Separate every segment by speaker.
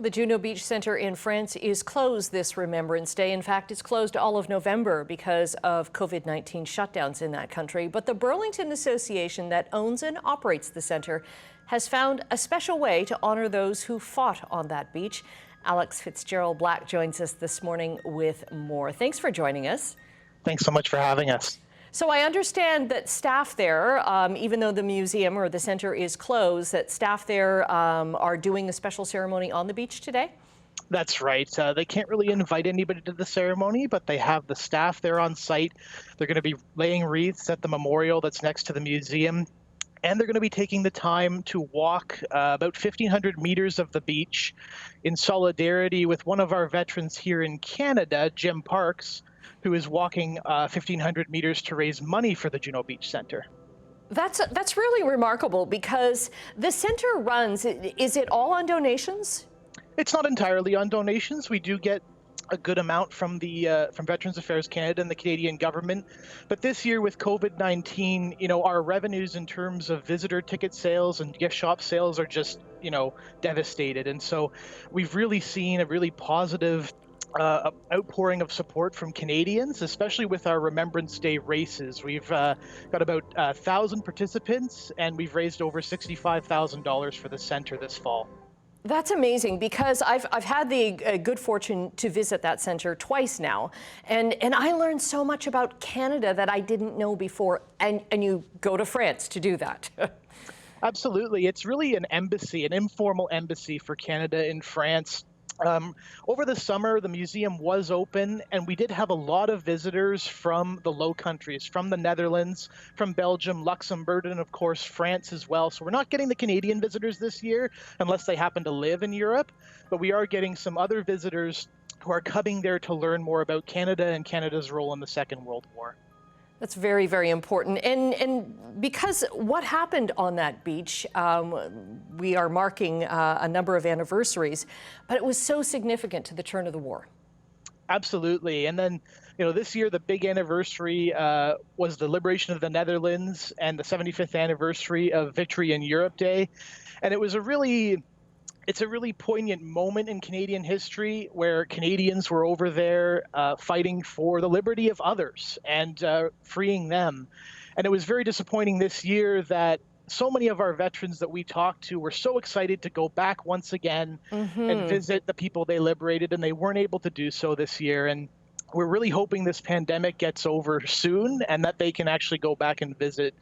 Speaker 1: The Juno Beach Centre in France is closed this Remembrance Day. In fact, it's closed all of November because of COVID-19 shutdowns in that country. But the Burlington Association that owns and operates the centre has found a special way to honor those who fought on that beach. Alex Fitzgerald-Black joins us this morning with more. Thanks for joining us.
Speaker 2: Thanks so much for having us.
Speaker 1: So I understand that staff there, even though the museum or the center is closed, that staff there are doing a special ceremony on the beach today?
Speaker 2: That's right. They can't really invite anybody to the ceremony, but they have the staff there on site. They're going to be laying wreaths at the memorial that's next to the museum. And they're going to be taking the time to walk about 1,500 meters of the beach in solidarity with one of our veterans here in Canada, Jim Parks, who is walking 1,500 meters to raise money for the Juno Beach Centre.
Speaker 1: That's really remarkable because the center runs, is it all on donations?
Speaker 2: It's not entirely on donations. We do get a good amount from from Veterans Affairs Canada and the Canadian government. But this year with COVID-19, our revenues in terms of visitor ticket sales and gift shop sales are just, devastated. And so we've really seen a really positive outpouring of support from Canadians, especially with our Remembrance Day races. We've got about 1,000 participants, and we've raised over $65,000 for the center this fall.
Speaker 1: That's amazing because I've had the good fortune to visit that center twice now, and I learned so much about Canada that I didn't know before, and you go to France to do that.
Speaker 2: Absolutely. It's really an embassy, an informal embassy for Canada in France. Over the summer, the museum was open, and we did have a lot of visitors from the Low Countries, from the Netherlands, from Belgium, Luxembourg, and of course France as well. So we're not getting the Canadian visitors this year unless they happen to live in Europe, but we are getting some other visitors who are coming there to learn more about Canada and Canada's role in the Second World War.
Speaker 1: That's very, very important. And because what happened on that beach, we are marking a number of anniversaries, but it was so significant to the turn of the war.
Speaker 2: Absolutely. And then, this year, the big anniversary was the liberation of the Netherlands and the 75th anniversary of Victory in Europe Day. And it's a really poignant moment in Canadian history where Canadians were over there fighting for the liberty of others and freeing them. And it was very disappointing this year that so many of our veterans that we talked to were so excited to go back once again and visit the people they liberated, and they weren't able to do so this year. And we're really hoping this pandemic gets over soon and that they can actually go back and visit,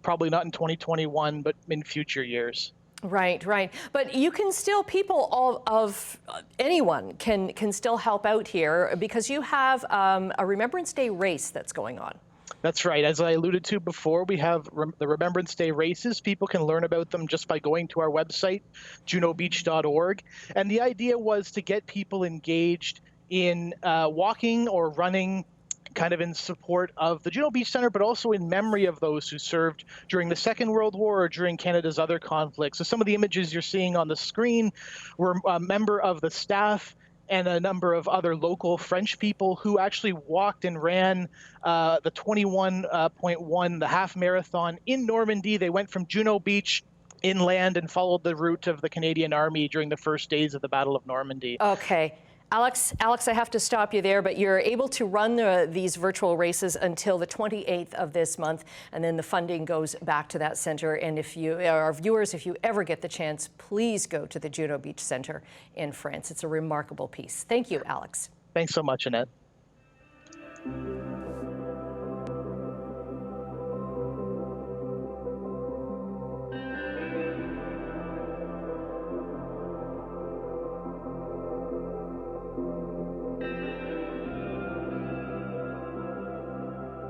Speaker 2: probably not in 2021, but in future years.
Speaker 1: Right, right. But you can still, people of anyone can still help out here because you have a Remembrance Day race that's going on.
Speaker 2: That's right. As I alluded to before, we have the Remembrance Day races. People can learn about them just by going to our website, junobeach.org. And the idea was to get people engaged in walking or running kind of in support of the Juno Beach Centre, but also in memory of those who served during the Second World War or during Canada's other conflicts. So some of the images you're seeing on the screen were a member of the staff and a number of other local French people who actually walked and ran the 21.1, the half marathon in Normandy. They went from Juno Beach inland and followed the route of the Canadian Army during the first days of the Battle of Normandy.
Speaker 1: Okay. Alex, I have to stop you there, but you're able to run these virtual races until the 28th of this month, and then the funding goes back to that center. And if our viewers, if you ever get the chance, please go to the Juno Beach Centre in France. It's a remarkable piece. Thank you, Alex.
Speaker 2: Thanks so much, Annette.